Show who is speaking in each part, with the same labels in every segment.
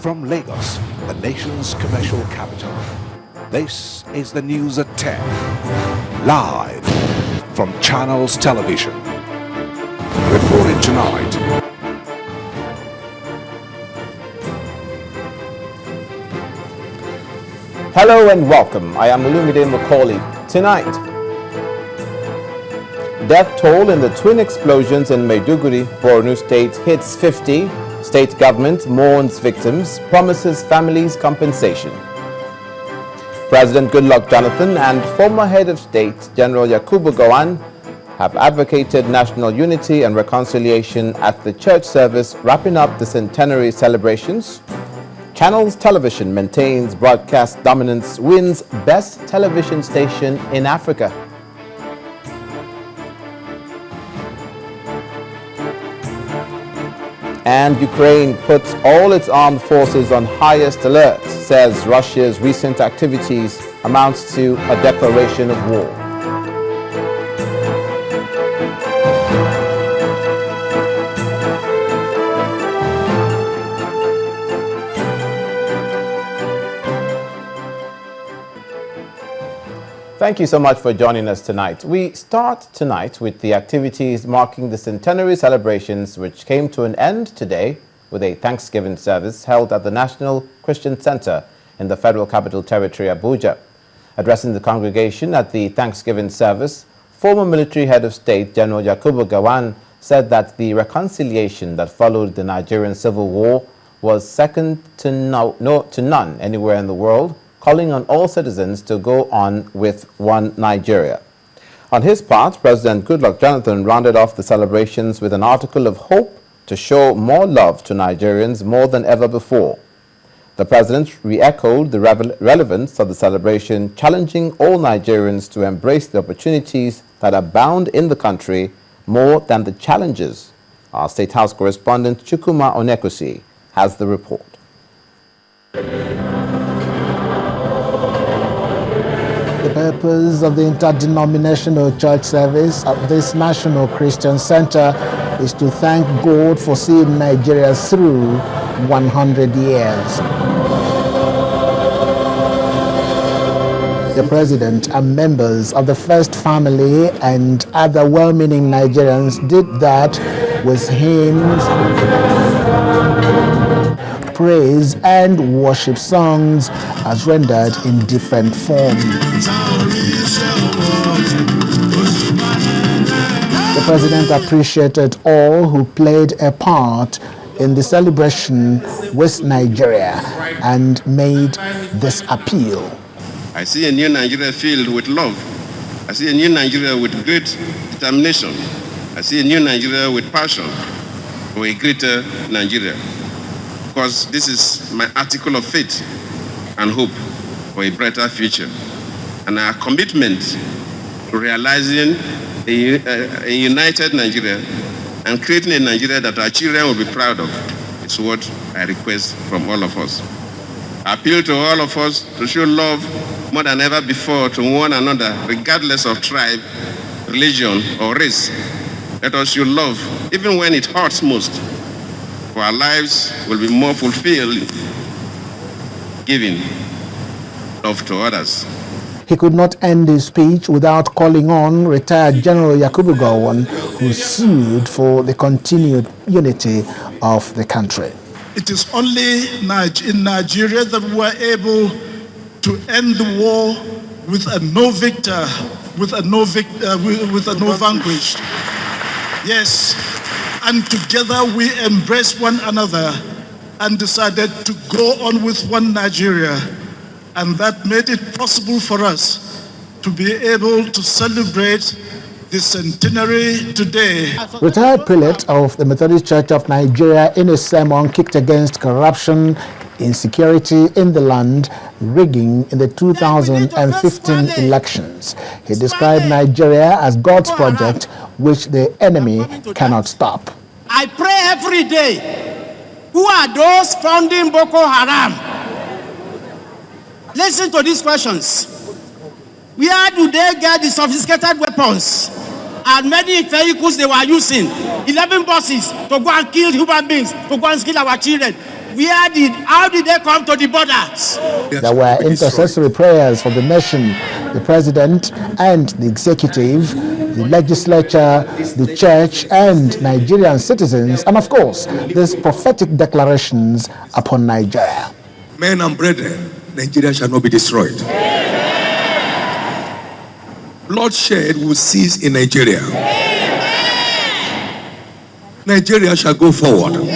Speaker 1: From Lagos, the nation's commercial capital, this is the news at 10. Live from Channels Television. Reporting tonight.
Speaker 2: Hello and welcome. I am Olumide Macaulay. Tonight, death toll in the twin explosions in Maiduguri, Borno State hits 50. State government mourns victims, promises families compensation. President Goodluck Jonathan and former head of state General Yakubu Gowon have advocated national unity and reconciliation at the church service wrapping up the Centenary celebrations. Channels Television maintains broadcast dominance, wins best television station in Africa. And Ukraine puts all its armed forces on highest alert, says Russia's recent activities amounts to a declaration of war. Thank you so much for joining us tonight. We start tonight with the activities marking the Centenary celebrations, which came to an end today with a Thanksgiving service held at the National Christian Center in the Federal Capital Territory, Abuja. Addressing the congregation at the Thanksgiving service, former military head of state General Yakubu Gowon said that the reconciliation that followed the Nigerian Civil War was second to none anywhere in the world, calling on all citizens to go on with one Nigeria. On his part, President Goodluck Jonathan rounded off the celebrations with an article of hope to show more love to Nigerians more than ever before. The president re-echoed the relevance of the celebration, challenging all Nigerians to embrace the opportunities that abound in the country more than the challenges. Our State House correspondent Chukwuma Onekusi has the report.
Speaker 3: The purpose of the interdenominational church service at this National Christian Center is to thank God for seeing Nigeria through 100 years. The president and members of the First Family and other well-meaning Nigerians did that with hymns, praise and worship songs as rendered in different forms. The president appreciated all who played a part in the celebration with Nigeria and made this appeal.
Speaker 4: I see a new Nigeria filled with love. I see a new Nigeria with great determination. I see a new Nigeria with passion for a greater Nigeria. Because this is my article of faith and hope for a brighter future. And our commitment to realizing a united Nigeria and creating a Nigeria that our children will be proud of is what I request from all of us. I appeal to all of us to show love more than ever before to one another, regardless of tribe, religion, or race. Let us show love, even when it hurts most. For our lives will be more fulfilled, giving love to others.
Speaker 3: He could not end his speech without calling on retired General Yakubu Gowon, who sued for the continued unity of the country.
Speaker 5: It is only in Nigeria that we were able to end the war with a no victor, with a no vanquished. Yes, and together we embraced one another and decided to go on with one Nigeria. And that made it possible for us to be able to celebrate the centenary today.
Speaker 3: Retired prelate of the Methodist Church of Nigeria in a sermon kicked against corruption, insecurity in the land, rigging in the 2015 elections. He described Nigeria as God's project, which the enemy cannot stop.
Speaker 6: I pray every day, who are those founding Boko Haram? Listen to these questions. Where do they get the sophisticated weapons and many vehicles they were using? 11 buses to go and kill human beings, to go and kill our children. How did they come to the borders?
Speaker 3: There were intercessory prayers for the nation, the president and the executive, the legislature, the church and Nigerian citizens, and of course, these prophetic declarations upon Nigeria.
Speaker 7: Men and brethren, Nigeria shall not be destroyed. Bloodshed will cease in Nigeria. Nigeria shall go forward.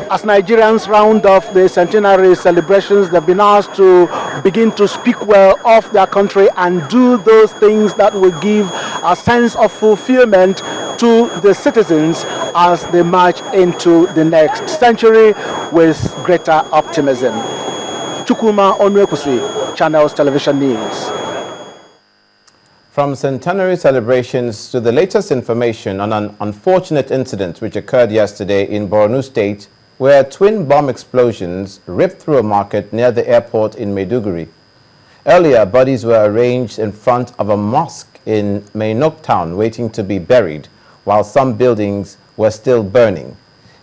Speaker 8: As Nigerians round off the centenary celebrations, they've been asked to begin to speak well of their country and do those things that will give a sense of fulfillment to the citizens as they march into the next century with greater optimism. Chukwuma Onwekusi, Channels Television News.
Speaker 2: From centenary celebrations to the latest information on an unfortunate incident which occurred yesterday in Borno State, where twin bomb explosions ripped through a market near the airport in Maiduguri. Earlier, bodies were arranged in front of a mosque in Mainok town waiting to be buried, while some buildings were still burning.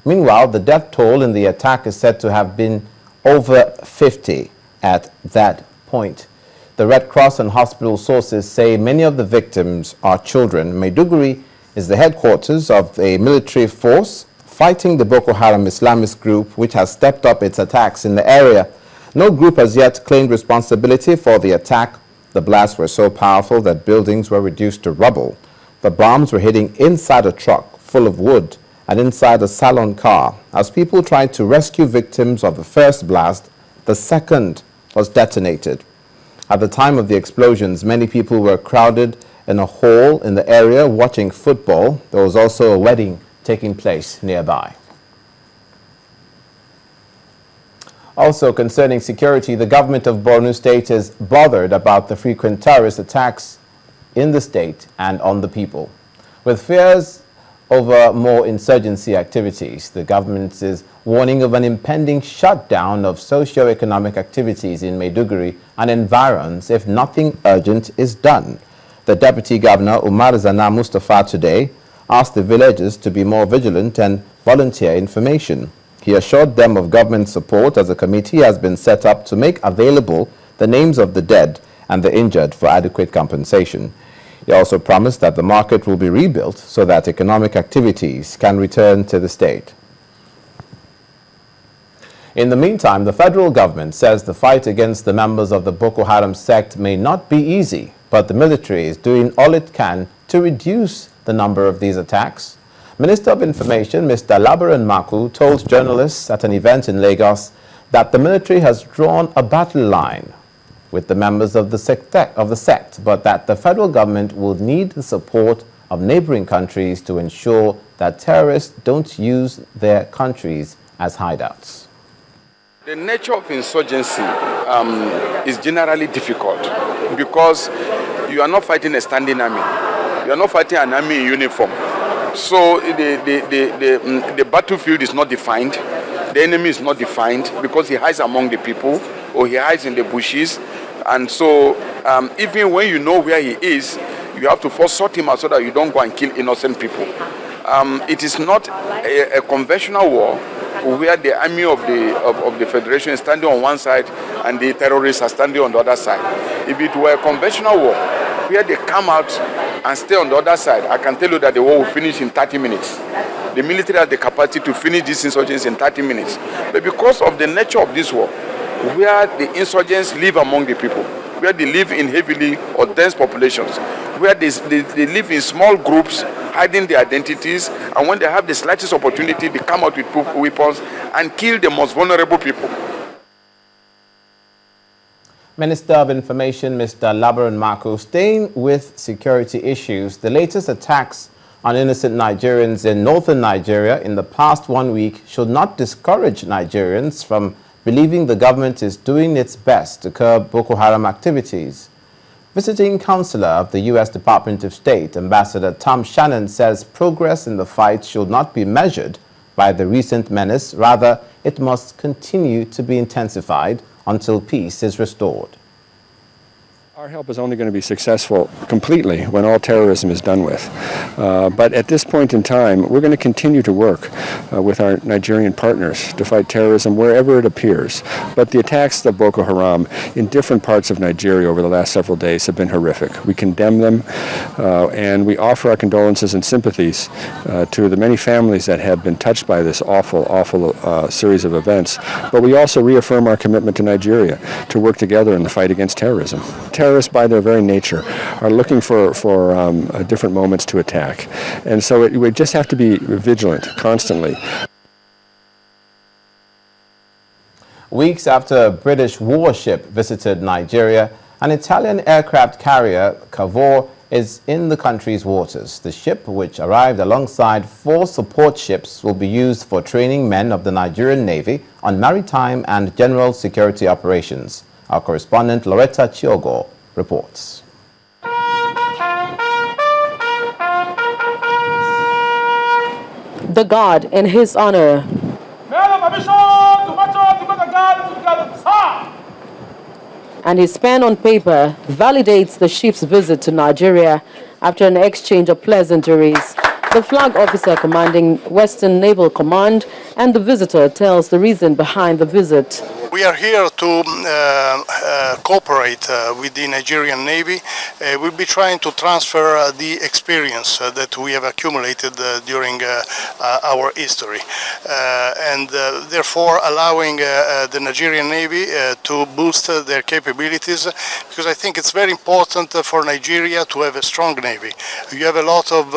Speaker 2: Meanwhile, the death toll in the attack is said to have been over 50 at that point. The Red Cross and hospital sources say many of the victims are children. Maiduguri is the headquarters of a military force fighting the Boko Haram Islamist group, which has stepped up its attacks in the area. No group has yet claimed responsibility for the attack. The blasts were so powerful that buildings were reduced to rubble. The bombs were hitting inside a truck full of wood and inside a salon car. As people tried to rescue victims of the first blast, the second was detonated. At the time of the explosions, many people were crowded in a hall in the area watching football. There was also a wedding taking place nearby. Also concerning security, the government of Borno State is bothered about the frequent terrorist attacks in the state and on the people. With fears over more insurgency activities, the government is warning of an impending shutdown of socio-economic activities in Maiduguri and environs if nothing urgent is done. The Deputy Governor, Umar Zana Mustafa, today asked the villagers to be more vigilant and volunteer information. He assured them of government support as a committee has been set up to make available the names of the dead and the injured for adequate compensation. He also promised that the market will be rebuilt so that economic activities can return to the state. In the meantime, the federal government says the fight against the members of the Boko Haram sect may not be easy, but the military is doing all it can to reduce the number of these attacks. Minister of Information, Mr. Labaran Maku, told journalists at an event in Lagos that the military has drawn a battle line with the members of the sect, but that the federal government will need the support of neighboring countries to ensure that terrorists don't use their countries as hideouts.
Speaker 9: The nature of insurgency is generally difficult because you are not fighting a standing army. You are not fighting an army in uniform. So the battlefield is not defined. The enemy is not defined because he hides among the people or he hides in the bushes. And so even when you know where he is, you have to first sort him out so that you don't go and kill innocent people. It is not a conventional war where the army of the Federation is standing on one side and the terrorists are standing on the other side. If it were a conventional war where they come out and stay on the other side, I can tell you that the war will finish in 30 minutes. The military has the capacity to finish these insurgents in 30 minutes. But because of the nature of this war, where the insurgents live among the people, where they live in heavily or dense populations, where they live in small groups, hiding their identities, and when they have the slightest opportunity, they come out with weapons and kill the most vulnerable people.
Speaker 2: Minister of Information, Mr. Labaran Maku, staying with security issues, the latest attacks on innocent Nigerians in northern Nigeria in the past 1 week should not discourage Nigerians from believing the government is doing its best to curb Boko Haram activities. Visiting counselor of the U.S. Department of State, Ambassador Tom Shannon, says progress in the fight should not be measured by the recent menace. Rather, it must continue to be intensified until peace is restored.
Speaker 10: Our help is only going to be successful completely when all terrorism is done with. But at this point in time, we're going to continue to work with our Nigerian partners to fight terrorism wherever it appears. But the attacks of Boko Haram in different parts of Nigeria over the last several days have been horrific. We condemn them and we offer our condolences and sympathies to the many families that have been touched by this awful series of events. But we also reaffirm our commitment to Nigeria to work together in the fight against terrorism. Terrorists, by their very nature, are looking for different moments to attack. And so we just have to be vigilant constantly.
Speaker 2: Weeks after a British warship visited Nigeria, an Italian aircraft carrier, Cavour, is in the country's waters. The ship, which arrived alongside 4 support ships, will be used for training men of the Nigerian Navy on maritime and general security operations. Our correspondent Loretta Chiogo reports.
Speaker 11: The guard in his honor. And his pen on paper validates the ship's visit to Nigeria after an exchange of pleasantries. The flag officer commanding Western Naval Command and the visitor tells the reason behind the visit.
Speaker 12: We are here to cooperate with the Nigerian Navy. We'll be trying to transfer the experience that we have accumulated during our history and therefore allowing the Nigerian Navy to boost their capabilities, because I think it's very important for Nigeria to have a strong Navy. You have a lot of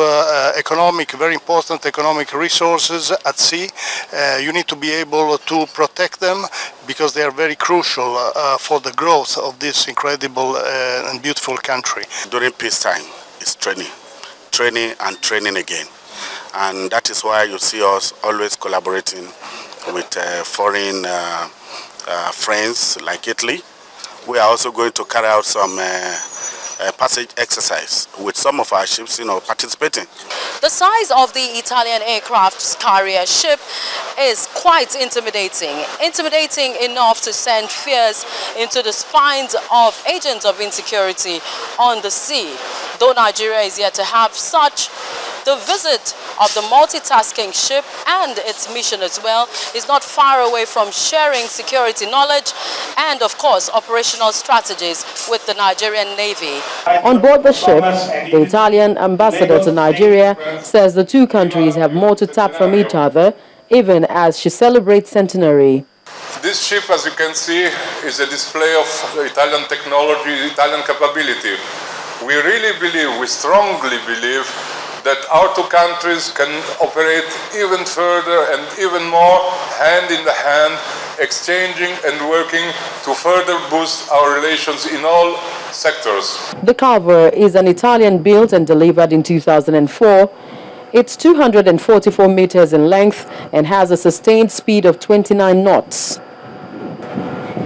Speaker 12: very important economic resources at sea. You need to be able to protect them because they are very crucial for the growth of this incredible and beautiful country.
Speaker 13: During peacetime, it's training and training again. And that is why you see us always collaborating with foreign friends like Italy. We are also going to carry out some passage exercise with some of our ships, participating.
Speaker 11: The size of the Italian aircraft carrier ship is quite intimidating enough to send fears into the spines of agents of insecurity on the sea. Though Nigeria is yet to have such, the visit of the multitasking ship and its mission as well is not far away from sharing security knowledge and, of course, operational strategies with the Nigerian Navy. On board the ship, the Italian ambassador to Nigeria says the two countries have more to tap from each other, even as she celebrates Centenary.
Speaker 14: This ship, as you can see, is a display of Italian technology, Italian capability. We strongly believe that our two countries can operate even further and even more hand in the hand, exchanging and working to further boost our relations in all sectors. The Cavour is an Italian built and delivered in 2004. It's 244 meters in length and has a sustained speed of 29 knots.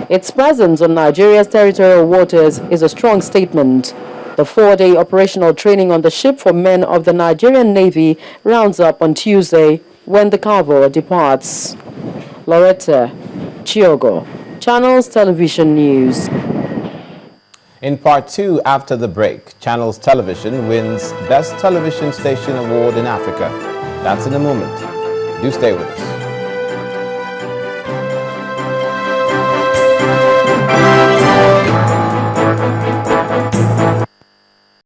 Speaker 14: Its presence on Nigeria's territorial waters is a strong statement. The 4-day operational training on the ship for men of the Nigerian Navy rounds up on Tuesday when the Cavour departs. Loretta Chiogo, Channels Television News.
Speaker 2: In part 2, after the break, Channels Television wins Best Television Station Award in Africa. That's in a moment. Do stay with us.